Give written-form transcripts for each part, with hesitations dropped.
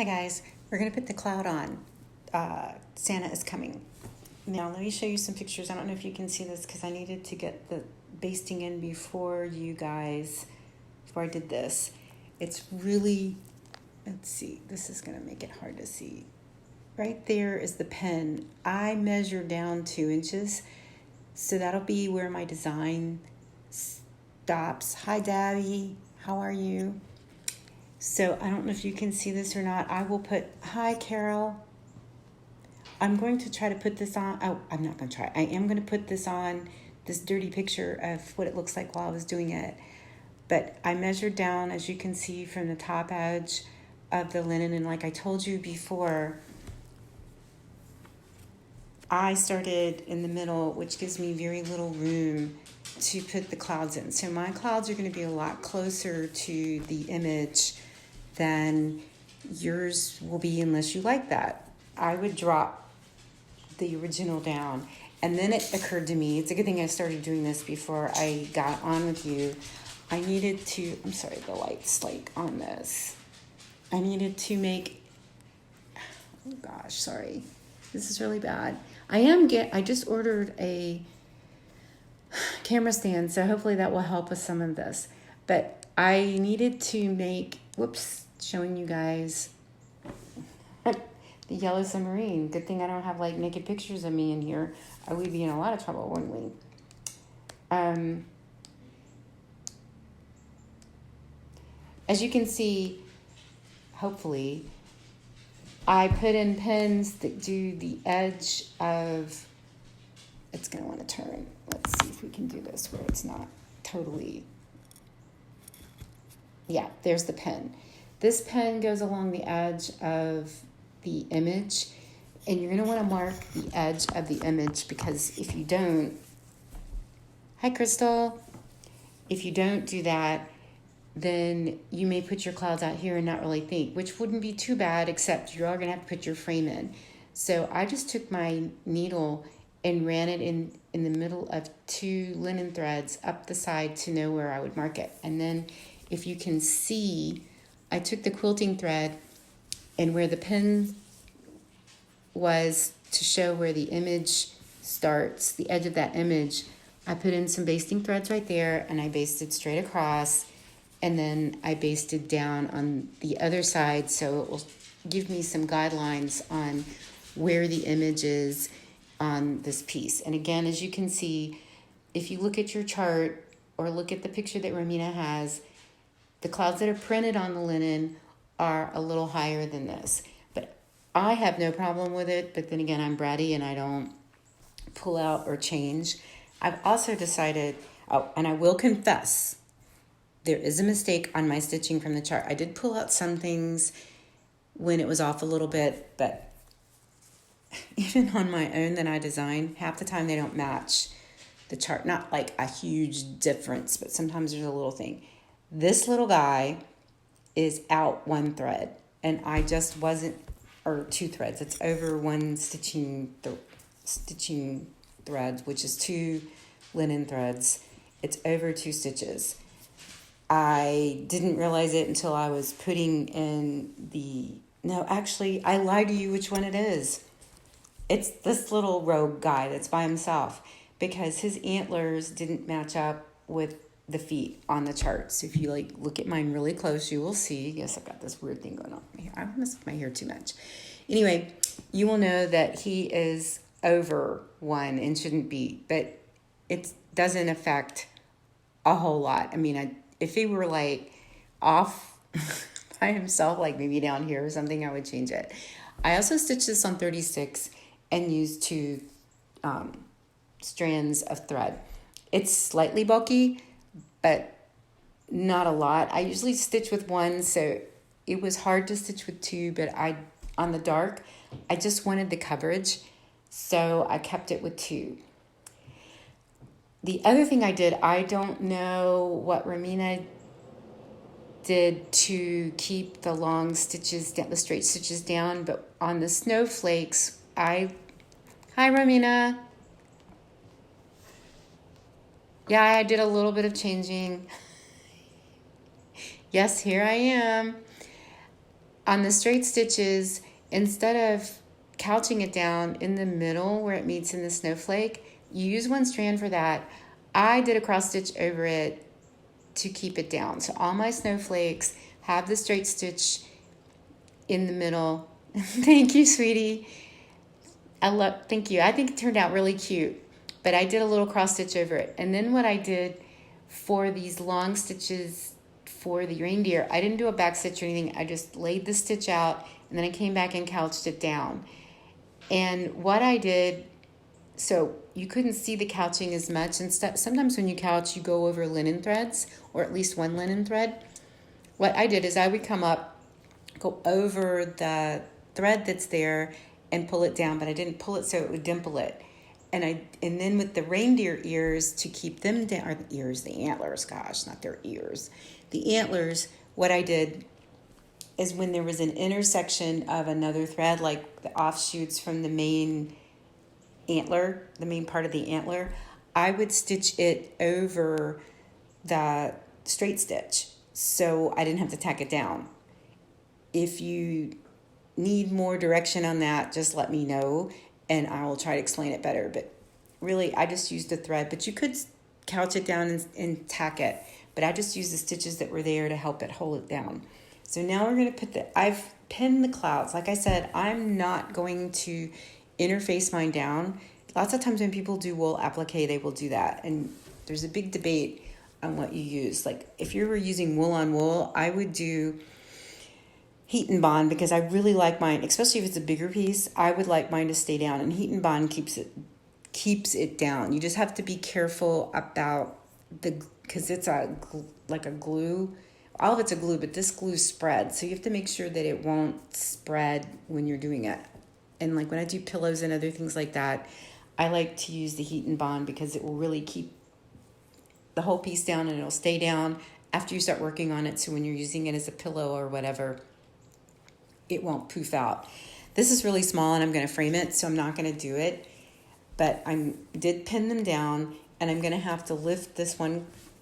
Hi guys, we're going to put the cloud on. Santa is coming. Now let me show you some pictures. I don't know if you can see this because I needed to get the basting in before I did this. It's really, let's see, this is going to make it hard to see. Right there is the pen. I measured down 2 inches, so that'll be where my design stops. Hi Dabby, how are you? So I don't know if you can see this or not. I will put, hi Carol. I'm going to try to put this on. Oh, I'm not going to try. I am going to put this on, this dirty picture of what it looks like while I was doing it. But I measured down, as you can see, from the top edge of the linen. And like I told you before, I started in the middle, which gives me very little room to put the clouds in. So my clouds are going to be a lot closer to the image than yours will be unless you like that. I would drop the original down. And then it occurred to me, it's a good thing I started doing this before I got on with you. I needed to, I'm sorry, the light's like on this. I needed to make, oh gosh, sorry. This is really bad. I just ordered a camera stand, so hopefully that will help with some of this. But I needed to make, showing you guys the yellow submarine. Good thing I don't have like naked pictures of me in here. We'd be in a lot of trouble, wouldn't we? As you can see, hopefully, I put in pins that do the edge of, it's going to want to turn. Let's see if we can do this where it's not totally, yeah, there's the pen. This pen goes along the edge of the image, and you're going to want to mark the edge of the image, because if you don't, hi Crystal, if you don't do that, then you may put your clouds out here and not really think, which wouldn't be too bad, except you are going to have to put your frame in. So I just took my needle and ran it in the middle of 2 linen threads up the side to know where I would mark it. And then if you can see, I took the quilting thread, and where the pin was to show where the image starts, the edge of that image, I put in some basting threads right there, and I basted straight across, and then I basted down on the other side, so it will give me some guidelines on where the image is on this piece. And again, as you can see, if you look at your chart or look at the picture that Romina has, the clouds that are printed on the linen are a little higher than this. But I have no problem with it, but then again, I'm bratty and I don't pull out or change. I've also decided, and I will confess, there is a mistake on my stitching from the chart. I did pull out some things when it was off a little bit, but even on my own that I designed, half the time they don't match the chart. Not like a huge difference, but sometimes there's a little thing. This little guy is out 1 thread, and I just wasn't, or 2 threads. It's over 1 stitching thread, which is 2 linen threads. It's over 2 stitches. I didn't realize it until I was putting in no, actually, I lied to you which one it is. It's this little rogue guy that's by himself, because his antlers didn't match up with the feet on the chart. So if you like look at mine really close, you will see, yes, I've got this weird thing going on here. I mess with my hair too much. Anyway, you will know that he is over 1 and shouldn't be, but it doesn't affect a whole lot. I mean, if he were like off by himself, like maybe down here or something, I would change it. I also stitched this on 36 and used 2 strands of thread. It's slightly bulky, but not a lot. I usually stitch with 1, so it was hard to stitch with 2, but on the dark, I just wanted the coverage, so I kept it with 2. The other thing I did, I don't know what Romina did to keep the long stitches, the straight stitches down, but on the snowflakes, hi Romina. Yeah, I did a little bit of changing. Yes, here I am. On the straight stitches, instead of couching it down in the middle where it meets in the snowflake, you use one strand for that. I did a cross stitch over it to keep it down. So all my snowflakes have the straight stitch in the middle. Thank you, sweetie. Thank you. I think it turned out really cute, but I did a little cross stitch over it. And then what I did for these long stitches for the reindeer, I didn't do a back stitch or anything. I just laid the stitch out and then I came back and couched it down. And what I did, so you couldn't see the couching as much. And sometimes when you couch, you go over linen threads, or at least one linen thread. What I did is I would come up, go over the thread that's there and pull it down, but I didn't pull it so it would dimple it. And then with the reindeer ears, to keep them down, or the antlers, gosh, not their ears. The antlers, what I did is when there was an intersection of another thread, like the offshoots from the main antler, the main part of the antler, I would stitch it over the straight stitch so I didn't have to tack it down. If you need more direction on that, just let me know and I will try to explain it better. But really, I just used the thread, but you could couch it down and tack it. But I just used the stitches that were there to help it hold it down. So now we're going to put I've pinned the clouds. Like I said, I'm not going to interface mine down. Lots of times when people do wool applique, they will do that. And there's a big debate on what you use. Like if you were using wool on wool, I would do heat and bond, because I really like mine, especially if it's a bigger piece, I would like mine to stay down, and heat and bond keeps it down. You just have to be careful about because it's like a glue. All of it's a glue, but this glue spreads. So you have to make sure that it won't spread when you're doing it. And like when I do pillows and other things like that, I like to use the heat and bond because it will really keep the whole piece down and it'll stay down after you start working on it. So when you're using it as a pillow or whatever, it won't poof out. This is really small and I'm going to frame it, so I'm not going to do it. But I did pin them down, and I'm going to have to lift the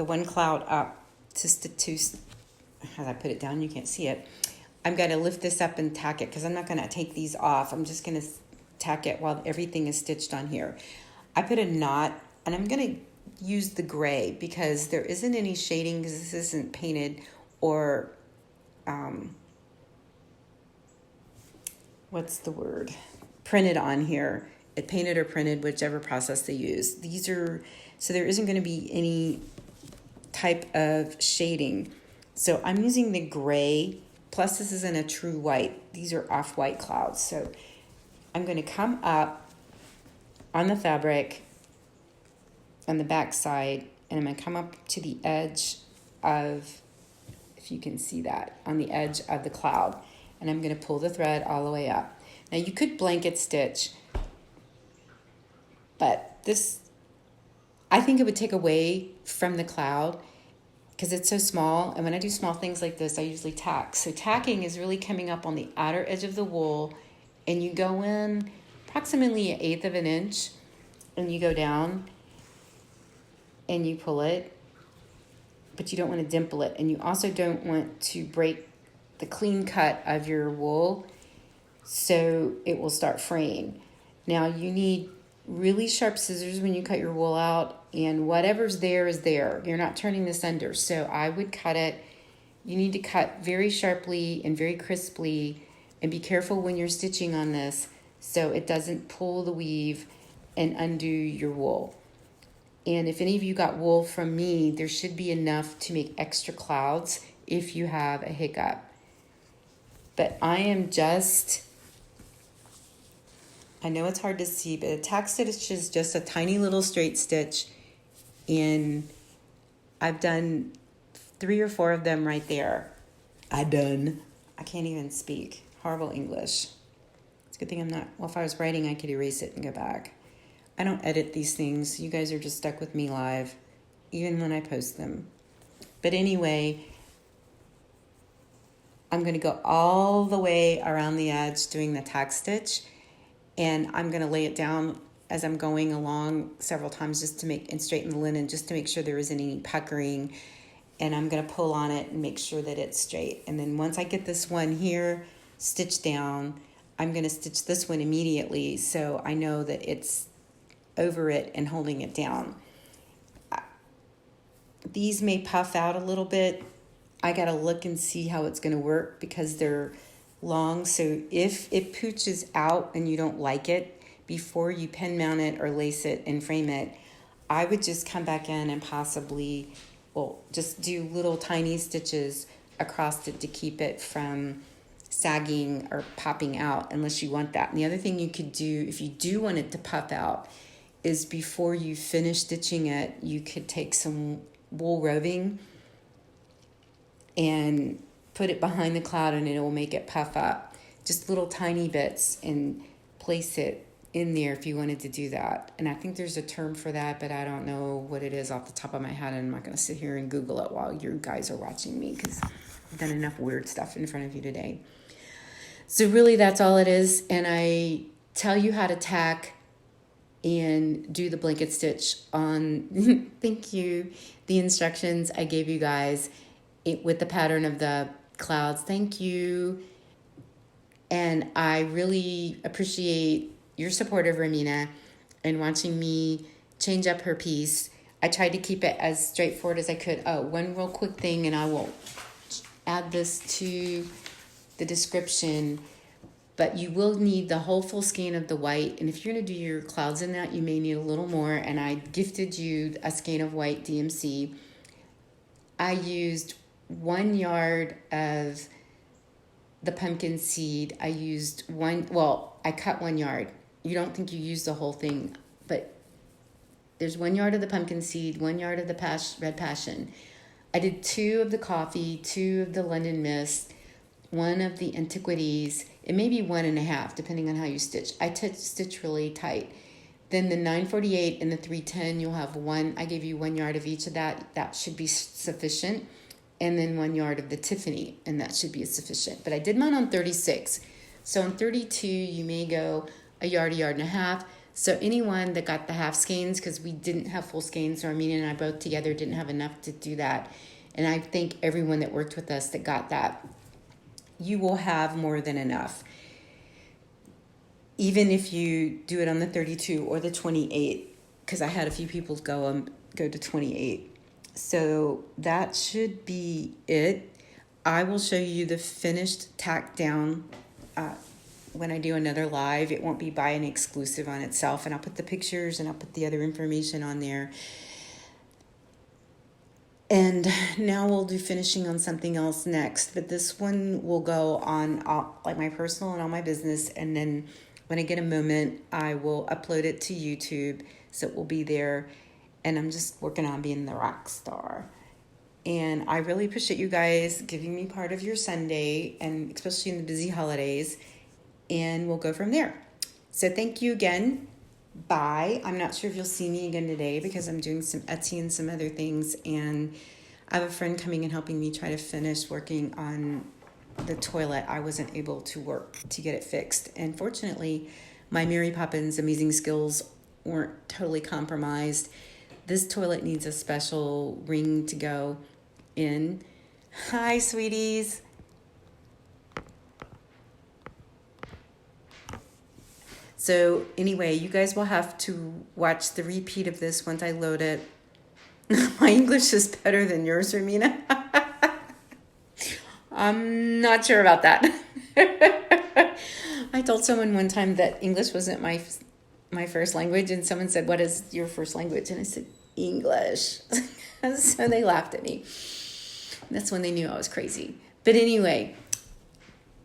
one cloud up to as I put it down, you can't see it. I'm going to lift this up and tack it because I'm not going to take these off. I'm just going to tack it while everything is stitched on here. I put a knot, and I'm going to use the gray because there isn't any shading because this isn't painted or printed on here. It painted or printed, whichever process they use. So there isn't going to be any type of shading. So I'm using the gray, plus this isn't a true white. These are off-white clouds. So I'm going to come up on the fabric on the back side, and I'm going to come up to the edge of, if you can see that, on the edge of the cloud. And I'm going to pull the thread all the way up. Now you could blanket stitch, but this, I think it would take away from the cloud because it's so small. And when I do small things like this, I usually tack. So tacking is really coming up on the outer edge of the wool, and you go in approximately 1/8 of an inch, and you go down and you pull it, but you don't want to dimple it. And you also don't want to break the clean cut of your wool, so it will start fraying. Now you need really sharp scissors when you cut your wool out, and whatever's there is there. You're not turning this under, so I would cut it. You need to cut very sharply and very crisply, and be careful when you're stitching on this so it doesn't pull the weave and undo your wool. And if any of you got wool from me, there should be enough to make extra clouds if you have a hiccup. But I know it's hard to see, but a tack stitch is just a tiny little straight stitch, and I've done 3 or 4 of them right there. I can't even speak. Horrible English. It's a good thing I'm not, well, if I was writing, I could erase it and go back. I don't edit these things. You guys are just stuck with me live, even when I post them. But anyway, I'm going to go all the way around the edge doing the tack stitch, and I'm going to lay it down as I'm going along several times just to make, and straighten the linen just to make sure there isn't any puckering, and I'm going to pull on it and make sure that it's straight. And then once I get this one here, stitch down. I'm going to stitch this one immediately so I know that it's over it and holding it down. These may puff out a little bit. I got to look and see how it's going to work because they're long. So if it pooches out and you don't like it, before you pin mount it or lace it and frame it, I would just come back in and possibly, just do little tiny stitches across it to keep it from sagging or popping out unless you want that. And the other thing you could do if you do want it to puff out is before you finish stitching it, you could take some wool roving and put it behind the cloud and it will make it puff up. Just little tiny bits and place it in there if you wanted to do that. And I think there's a term for that, but I don't know what it is off the top of my head, and I'm not going to sit here and Google it while you guys are watching me because I've done enough weird stuff in front of you today. So really that's all it is, and I tell you how to tack and do the blanket stitch on thank you, the instructions I gave you guys with the pattern of the clouds. Thank you. And I really appreciate your support of Romina and watching me change up her piece. I tried to keep it as straightforward as I could. Oh, one real quick thing, and I will add this to the description, but you will need the whole full skein of the white. And if you're going to do your clouds in that, you may need a little more. And I gifted you a skein of white DMC. I used 1 yard of the pumpkin seed. I used I cut 1 yard. You don't think you use the whole thing, but there's 1 yard of the pumpkin seed, 1 yard of the red passion. I did 2 of the coffee, 2 of the London mist, 1 of the antiquities. It may be 1.5, depending on how you stitch. I stitch really tight. Then the 948 and the 310, you'll have one. I gave you 1 yard of each of that. That should be sufficient. And then 1 yard of the Tiffany, and that should be sufficient. But I did mine on 36. So on 32, you may go a yard and a half. So anyone that got the half skeins, because we didn't have full skeins, so Armenia and I both together didn't have enough to do that. And I thank everyone that worked with us that got that. You will have more than enough. Even if you do it on the 32 or the 28, because I had a few people go to 28. So that should be it. I will show you the finished tack down when I do another live. It won't be by an exclusive on itself, and I'll put the pictures and I'll put the other information on there. And now we'll do finishing on something else next, but this one will go on like my personal and on my business, and then when I get a moment, I will upload it to YouTube, so it will be there. And I'm just working on being the rock star. And I really appreciate you guys giving me part of your Sunday, and especially in the busy holidays. And we'll go from there. So thank you again. Bye. I'm not sure if you'll see me again today because I'm doing some Etsy and some other things. And I have a friend coming and helping me try to finish working on the toilet. I wasn't able to work to get it fixed. And fortunately, my Mary Poppins amazing skills weren't totally compromised. This toilet needs a special ring to go in. Hi, sweeties. So anyway, you guys will have to watch the repeat of this once I load it. My English is better than yours, Romina. I'm not sure about that. I told someone one time that English wasn't my first language, and someone said, "What is your first language?" And I said, "English." So they laughed at me. That's when they knew I was crazy. But anyway,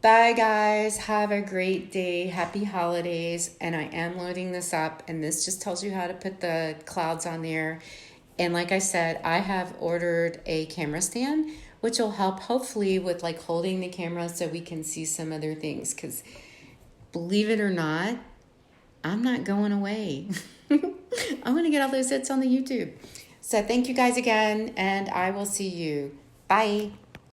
bye guys. Have a great day. Happy holidays. And I am loading this up, and this just tells you how to put the clouds on there. And like I said, I have ordered a camera stand, which will help hopefully with like holding the camera so we can see some other things. Because believe it or not, I'm not going away. I'm going to get all those hits on the YouTube. So thank you guys again, and I will see you. Bye.